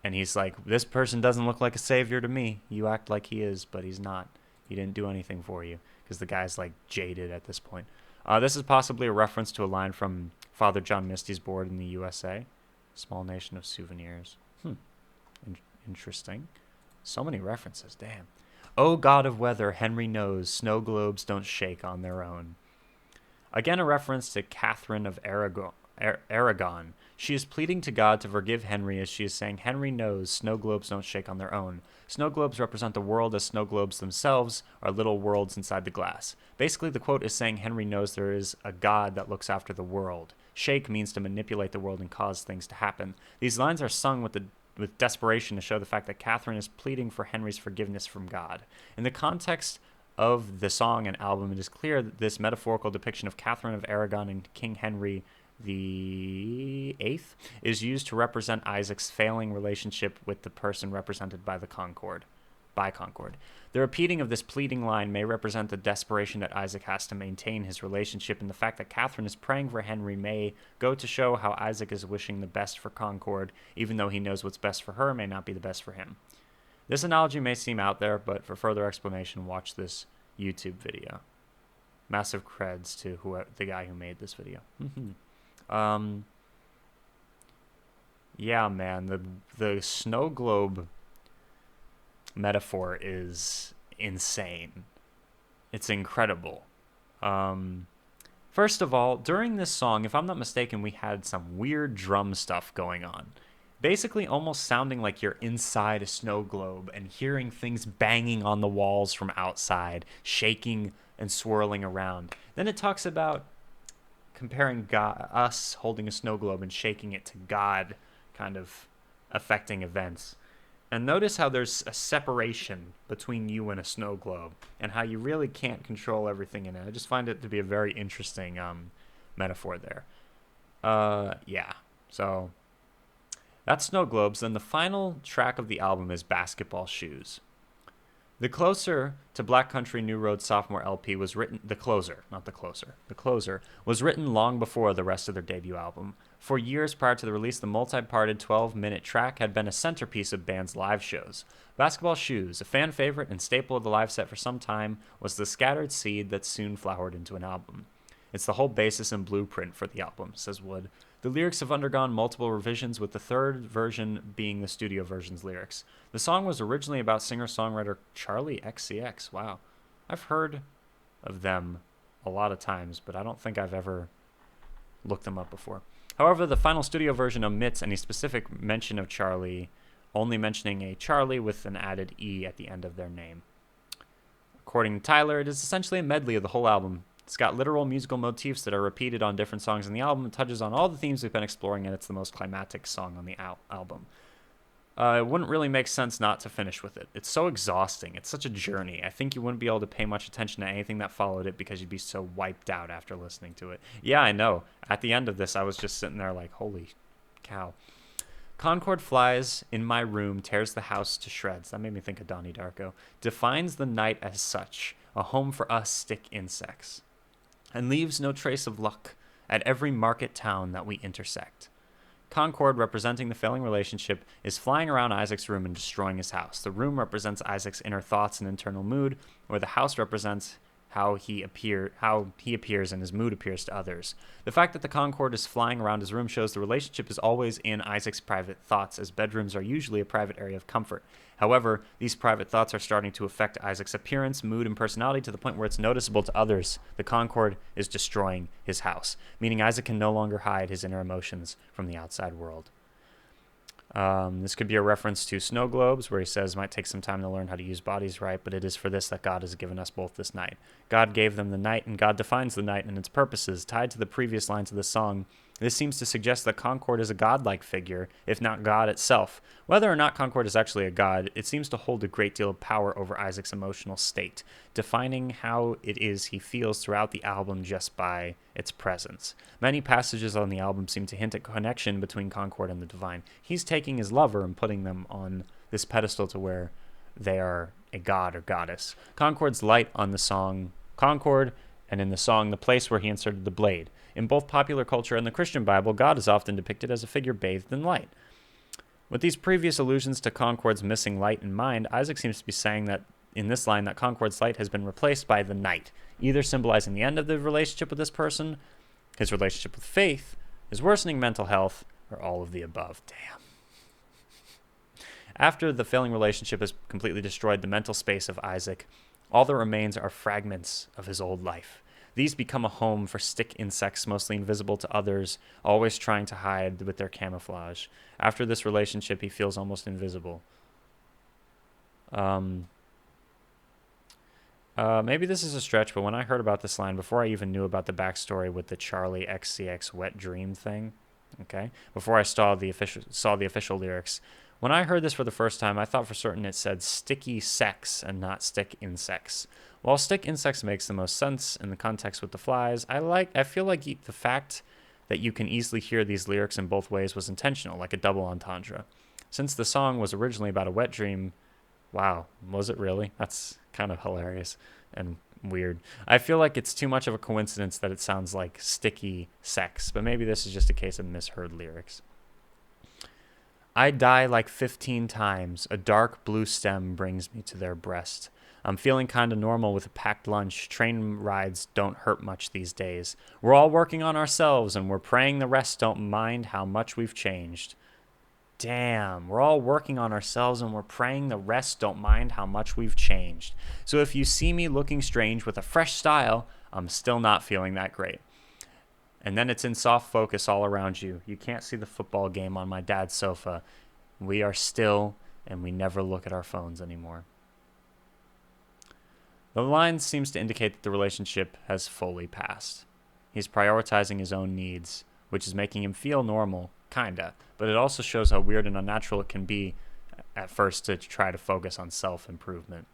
And he's like, this person doesn't look like a savior to me. You act like he is, but he's not. He didn't do anything for you. Because the guy's, like, jaded at this point. This is possibly a reference to a line from Father John Misty's Board in the USA. Small nation of souvenirs. Interesting. So many references, damn. O God of weather, Henry knows, snow globes don't shake on their own. Again, a reference to Catherine of Aragon. She is pleading to God to forgive Henry as she is saying, Henry knows snow globes don't shake on their own. Snow globes represent the world as snow globes themselves are little worlds inside the glass. Basically, the quote is saying Henry knows there is a God that looks after the world. Shake means to manipulate the world and cause things to happen. These lines are sung with desperation to show the fact that Catherine is pleading for Henry's forgiveness from God. In the context of the song and album, it is clear that this metaphorical depiction of Catherine of Aragon and King Henry the Eighth is used to represent Isaac's failing relationship with the person represented by Concord. The repeating of this pleading line may represent the desperation that Isaac has to maintain his relationship, and the fact that Catherine is praying for Henry may go to show how Isaac is wishing the best for Concord, even though he knows what's best for her may not be the best for him. This analogy may seem out there, but for further explanation, watch this YouTube video. Massive creds to the guy who made this video. Yeah, man, the snow globe metaphor is insane. It's incredible. First of all, during this song, if I'm not mistaken, we had some weird drum stuff going on. Basically almost sounding like you're inside a snow globe and hearing things banging on the walls from outside, shaking and swirling around. Then it talks about comparing us holding a snow globe and shaking it to God kind of affecting events. And notice how there's a separation between you and a snow globe, and how you really can't control everything in it. I just find it to be a very interesting metaphor there. Yeah. So that's Snow Globes. Then the final track of the album is Basketball Shoes. The closer to Black Country New Road sophomore LP was written. The closer, not the closer. The closer was written long before the rest of their debut album. For years prior to the release, the multi-parted 12-minute track had been a centerpiece of band's live shows. Basketball Shoes, a fan favorite and staple of the live set for some time, was the scattered seed that soon flowered into an album. It's the whole basis and blueprint for the album, says Wood. The lyrics have undergone multiple revisions, with the third version being the studio version's lyrics. The song was originally about singer-songwriter Charlie XCX. Wow. I've heard of them a lot of times, but I don't think I've ever looked them up before. However, the final studio version omits any specific mention of Charlie, only mentioning a Charlie with an added E at the end of their name. According to Tyler, it is essentially a medley of the whole album. It's got literal musical motifs that are repeated on different songs in the album. It touches on all the themes we've been exploring, and it's the most climactic song on the album. It wouldn't really make sense not to finish with it. It's so exhausting. It's such a journey. I think you wouldn't be able to pay much attention to anything that followed it because you'd be so wiped out after listening to it. Yeah, I know. At the end of this, I was just sitting there like, holy cow. Concord flies in my room, tears the house to shreds. That made me think of Donnie Darko. Defines the night as such, a home for us stick insects, and leaves no trace of luck at every market town that we intersect. Concord, representing the failing relationship, is flying around Isaac's room and destroying his house. The room represents Isaac's inner thoughts and internal mood, where the house represents how he appears and his mood appears to others. The fact that the Concorde is flying around his room shows the relationship is always in Isaac's private thoughts, as bedrooms are usually a private area of comfort. However, these private thoughts are starting to affect Isaac's appearance, mood, and personality to the point where it's noticeable to others. The Concorde is destroying his house, meaning Isaac can no longer hide his inner emotions from the outside world. This could be a reference to Snow Globes, where he says, might take some time to learn how to use bodies right, but it is for this that God has given us both this night. God gave them the night, and God defines the night and its purposes. Tied to the previous lines of the song, this seems to suggest that Concord is a godlike figure, if not God itself. Whether or not Concord is actually a god, it seems to hold a great deal of power over Isaac's emotional state, defining how it is he feels throughout the album just by its presence. Many passages on the album seem to hint at connection between Concord and the divine. He's taking his lover and putting them on this pedestal to where they are a god or goddess. Concord's light on the song Concord, and in the song The Place Where He Inserted the Blade. In both popular culture and the Christian Bible, God is often depicted as a figure bathed in light. With these previous allusions to Concord's missing light in mind, Isaac seems to be saying that in this line that Concord's light has been replaced by the night, either symbolizing the end of the relationship with this person, his relationship with faith, his worsening mental health, or all of the above. Damn. After the failing relationship has completely destroyed the mental space of Isaac, all that remains are fragments of his old life. These become a home for stick insects, mostly invisible to others, always trying to hide with their camouflage. After this relationship, he feels almost invisible. Maybe this is a stretch, but when I heard about this line, before I even knew about the backstory with the Charlie XCX wet dream thing, okay, before I saw the official lyrics, when I heard this for the first time, I thought for certain it said sticky sex and not stick insects. While stick insects makes the most sense in the context with the flies, I feel like the fact that you can easily hear these lyrics in both ways was intentional, like a double entendre. Since the song was originally about a wet dream, wow, was it really? That's kind of hilarious and weird. I feel like it's too much of a coincidence that it sounds like sticky sex, but maybe this is just a case of misheard lyrics. I die like 15 times. A dark blue stem brings me to their breast. I'm feeling kind of normal with a packed lunch. Train rides don't hurt much these days. We're all working on ourselves, and we're praying the rest don't mind how much we've changed. Damn, we're all working on ourselves, and we're praying the rest don't mind how much we've changed. So if you see me looking strange with a fresh style, I'm still not feeling that great. And then it's in soft focus all around you. You can't see the football game on my dad's sofa. We are still, and we never look at our phones anymore. The line seems to indicate that the relationship has fully passed. He's prioritizing his own needs, which is making him feel normal, kinda. But it also shows how weird and unnatural it can be at first to try to focus on self-improvement.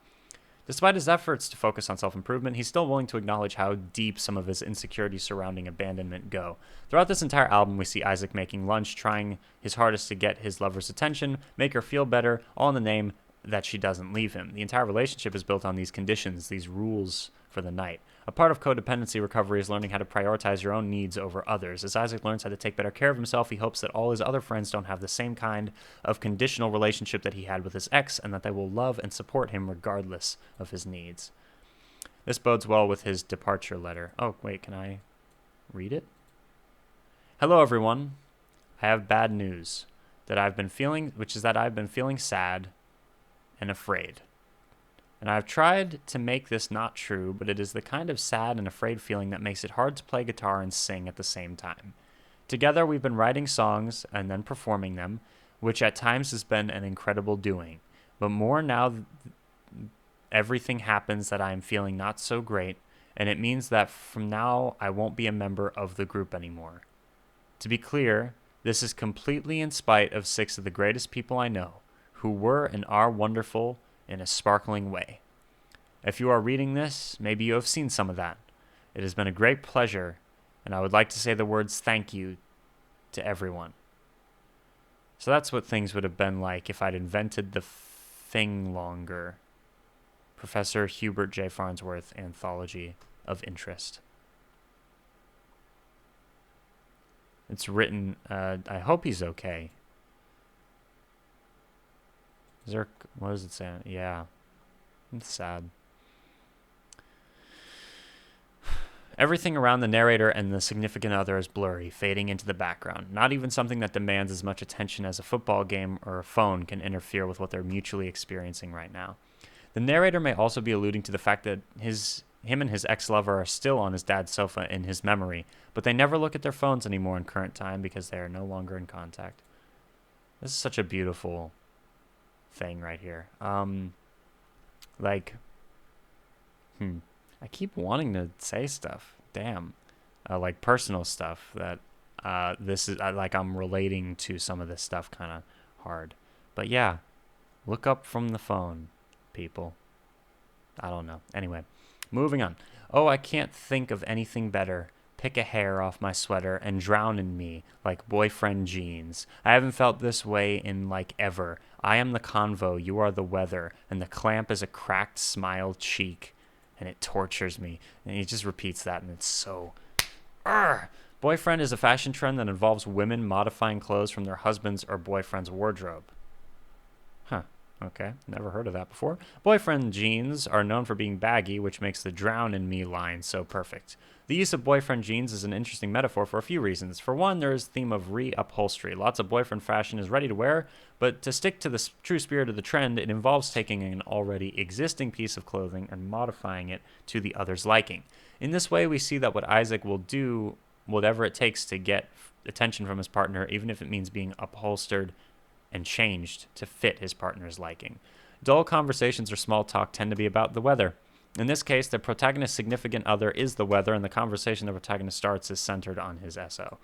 Despite his efforts to focus on self-improvement, he's still willing to acknowledge how deep some of his insecurities surrounding abandonment go. Throughout this entire album, we see Isaac making lunch, trying his hardest to get his lover's attention, make her feel better, all in the name that she doesn't leave him. The entire relationship is built on these conditions, these rules for the night. A part of codependency recovery is learning how to prioritize your own needs over others. As Isaac learns how to take better care of himself, he hopes that all his other friends don't have the same kind of conditional relationship that he had with his ex, and that they will love and support him regardless of his needs. This bodes well with his departure letter. Oh, wait, can I read it? Hello, everyone. I have bad news that I've been feeling, which is that I've been feeling sad and afraid. And I've tried to make this not true, but it is the kind of sad and afraid feeling that makes it hard to play guitar and sing at the same time. Together, we've been writing songs and then performing them, which at times has been an incredible doing. But more now, everything happens that I am feeling not so great, and it means that from now, I won't be a member of the group anymore. To be clear, this is completely in spite of 6 of the greatest people I know, who were and are wonderful in a sparkling way. If you are reading this, maybe you have seen some of that. It has been a great pleasure, and I would like to say the words thank you to everyone. So that's what things would have been like if I'd invented the thing longer. Professor Hubert J. Farnsworth, Anthology of Interest. It's written, I hope he's okay. Is there, what does it say? Yeah, it's sad. Everything around the narrator and the significant other is blurry, fading into the background. Not even something that demands as much attention as a football game or a phone can interfere with what they're mutually experiencing right now. The narrator may also be alluding to the fact that him and his ex-lover are still on his dad's sofa in his memory, but they never look at their phones anymore in current time because they are no longer in contact. This is such a beautiful thing right here. I keep wanting to say stuff. Damn. Like personal stuff that this is like I'm relating to some of this stuff kind of hard. But yeah, look up from the phone, people. I don't know. Anyway, moving on. Oh, I can't think of anything better. Pick a hair off my sweater and drown in me like boyfriend jeans. I haven't felt this way in like ever. I am the convo, you are the weather, and the clamp is a cracked smile cheek, and it tortures me. And he just repeats that, and it's so... Urgh! Boyfriend is a fashion trend that involves women modifying clothes from their husband's or boyfriend's wardrobe. Huh. Okay, never heard of that before. Boyfriend jeans are known for being baggy, which makes the drown in me line so perfect. The use of boyfriend jeans is an interesting metaphor for a few reasons. For one, there is the theme of reupholstery. Lots of boyfriend fashion is ready to wear, but to stick to the true spirit of the trend, it involves taking an already existing piece of clothing and modifying it to the other's liking. In this way, we see that what Isaac will do whatever it takes to get attention from his partner, even if it means being upholstered and changed to fit his partner's liking. Dull conversations or small talk tend to be about the weather. In this case, the protagonist's significant other is the weather, and the conversation the protagonist starts is centered on his SO.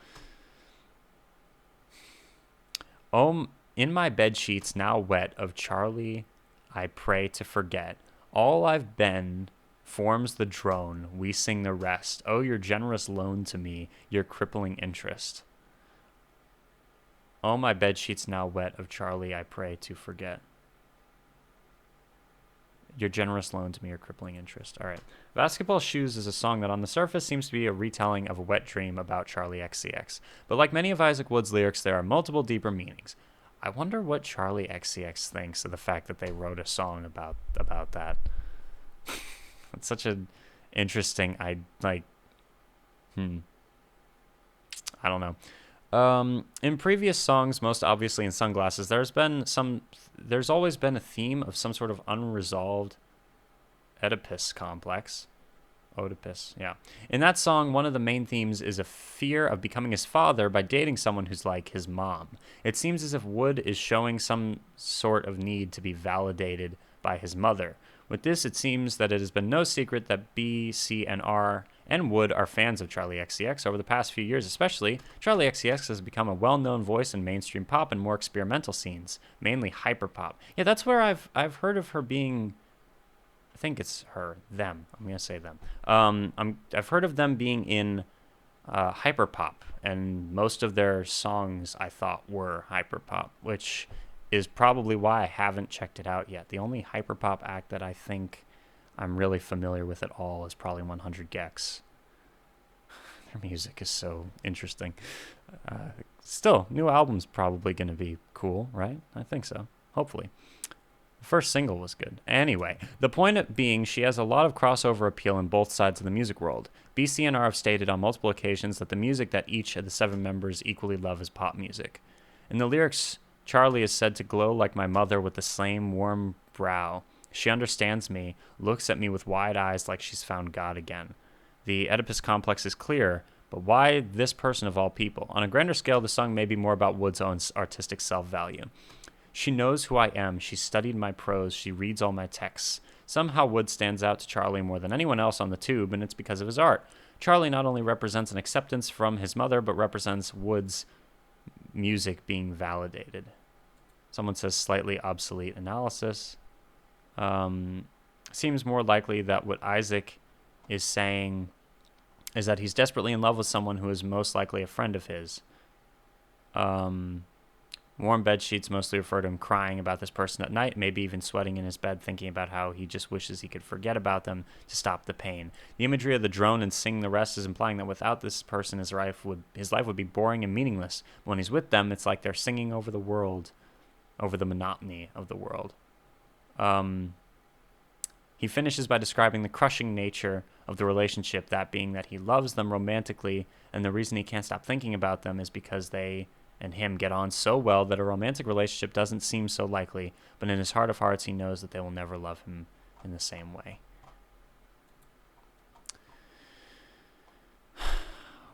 In my bed sheets now wet of Charlie, I pray to forget. All I've been forms the drone, we sing the rest. Oh, your generous loan to me, your crippling interest. Oh, my bed sheets now wet of Charlie, I pray to forget. Your generous loan to me, your crippling interest. All right. Basketball Shoes is a song that on the surface seems to be a retelling of a wet dream about Charlie XCX. But like many of Isaac Wood's lyrics, there are multiple deeper meanings. I wonder what Charlie XCX thinks of the fact that they wrote a song about that. It's such an interesting, I don't know. In previous songs, most obviously in Sunglasses, there's always been a theme of some sort of unresolved Oedipus complex. Oedipus, yeah. In that song, one of the main themes is a fear of becoming his father by dating someone who's like his mom. It seems as if Wood is showing some sort of need to be validated by his mother. With this, it seems that it has been no secret that B, C, and R, and Wood are fans of Charlie XCX. Over the past few years especially, Charlie XCX has become a well-known voice in mainstream pop and more experimental scenes, mainly hyperpop. Yeah, that's where I've heard of her being. I think it's her, them. I'm gonna say them. I've heard of them being in hyperpop, and most of their songs I thought were hyperpop, which is probably why I haven't checked it out yet. The only hyperpop act that I think I'm really familiar with at all is probably 100 gecs. Their music is so interesting. Still, new album's probably going to be cool, right? I think so. Hopefully. The first single was good. Anyway, the point being she has a lot of crossover appeal in both sides of the music world. BCNR have stated on multiple occasions that the music that each of the 7 members equally love is pop music. In the lyrics, Charlie is said to glow like my mother with the same warm brow. She understands me, looks at me with wide eyes like she's found God again. The Oedipus complex is clear, but why this person of all people? On a grander scale, the song may be more about Wood's own artistic self-value. She knows who I am. She studied my prose. She reads all my texts. Somehow Wood stands out to Charlie more than anyone else on the tube, and it's because of his art. Charlie not only represents an acceptance from his mother, but represents Wood's music being validated. Someone says slightly obsolete analysis. Seems more likely that what Isaac is saying is that he's desperately in love with someone who is most likely a friend of his. Warm bed sheets mostly refer to him crying about this person at night, maybe even sweating in his bed, thinking about how he just wishes he could forget about them to stop the pain. The imagery of the drone and sing the rest is implying that without this person, his life would be boring and meaningless. When he's with them, it's like they're singing over the world, over the monotony of the world. He finishes by describing the crushing nature of the relationship, that being that he loves them romantically, and the reason he can't stop thinking about them is because they and him get on so well that a romantic relationship doesn't seem so likely, but in his heart of hearts he knows that they will never love him in the same way.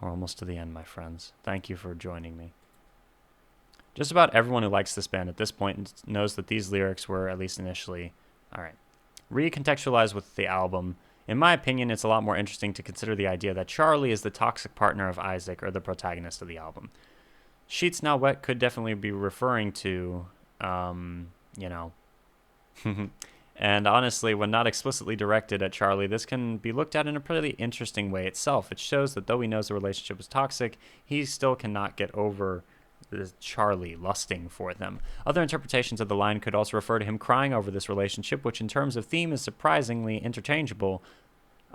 We're almost to the end, my friends. Thank you for joining me. Just about everyone who likes this band at this point knows that these lyrics were, at least initially, alright, recontextualized with the album. In my opinion, it's a lot more interesting to consider the idea that Charlie is the toxic partner of Isaac, or the protagonist of the album. Sheets Now Wet could definitely be referring to, and honestly, when not explicitly directed at Charlie, this can be looked at in a pretty interesting way itself. It shows that though he knows the relationship is toxic, he still cannot get over the Charlie lusting for them. Other interpretations of the line could also refer to him crying over this relationship, which in terms of theme is surprisingly interchangeable.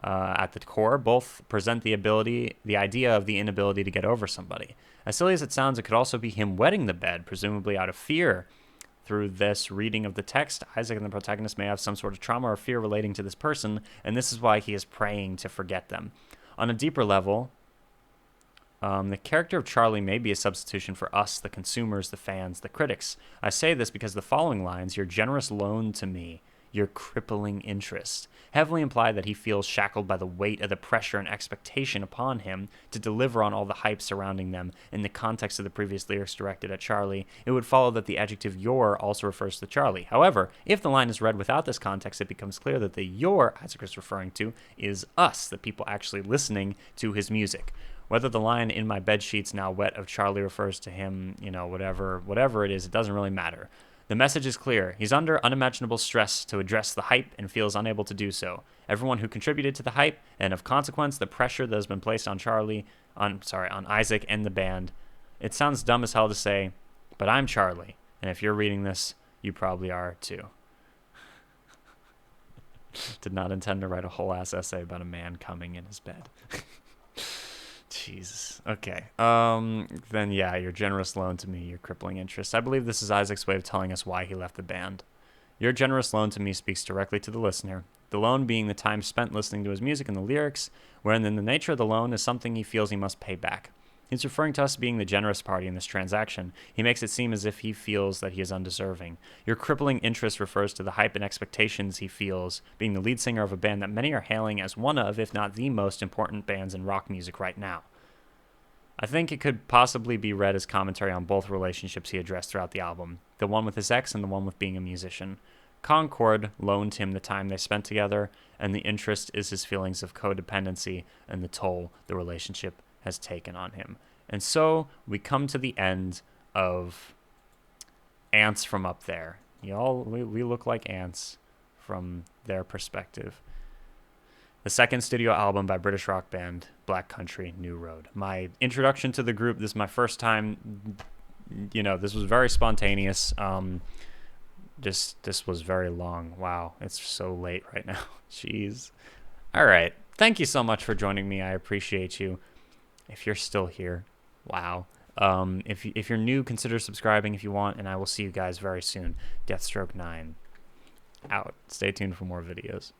At the core, both present the idea of the inability to get over somebody. As silly as it sounds, it could also be him wetting the bed, presumably out of fear. Through this reading of the text, Isaac and the protagonist may have some sort of trauma or fear relating to this person, and this is why he is praying to forget them. On a deeper level, the character of Charlie may be a substitution for us, the consumers, the fans, the critics. I say this because the following lines, your generous loan to me, your crippling interest, heavily imply that he feels shackled by the weight of the pressure and expectation upon him to deliver on all the hype surrounding them. In the context of the previous lyrics directed at Charlie, it would follow that the adjective your also refers to Charlie. However, if the line is read without this context, it becomes clear that the your Isaac is referring to is us, the people actually listening to his music. Whether the line in my bed sheets now wet of Charlie refers to him, whatever it is, it doesn't really matter. The message is clear. He's under unimaginable stress to address the hype and feels unable to do so. Everyone who contributed to the hype, and of consequence, the pressure that has been placed on on Isaac and the band. It sounds dumb as hell to say, but I'm Charlie, and if you're reading this, you probably are too. Did not intend to write a whole ass essay about a man coming in his bed. Jesus. Okay. Then yeah, your generous loan to me, your crippling interest. I believe this is Isaac's way of telling us why he left the band. Your generous loan to me speaks directly to the listener. The loan being the time spent listening to his music and the lyrics, wherein then the nature of the loan is something he feels he must pay back. He's referring to us being the generous party in this transaction. He makes it seem as if he feels that he is undeserving. Your crippling interest refers to the hype and expectations he feels, being the lead singer of a band that many are hailing as one of, if not the most important bands in rock music right now. I think it could possibly be read as commentary on both relationships he addressed throughout the album, the one with his ex and the one with being a musician. Concord loaned him the time they spent together, and the interest is his feelings of codependency and the toll the relationship has taken on him. And so we come to the end of Ants from Up There. We look like ants from their perspective. The second studio album by British rock band Black Country New Road. My introduction to the group, this is my first time, this was very spontaneous. This was very long. Wow, it's so late right now. Jeez. All right. Thank you so much for joining me. I appreciate you. If you're still here, wow. If you're new, consider subscribing if you want, and I will see you guys very soon. Deathstroke 9 out. Stay tuned for more videos.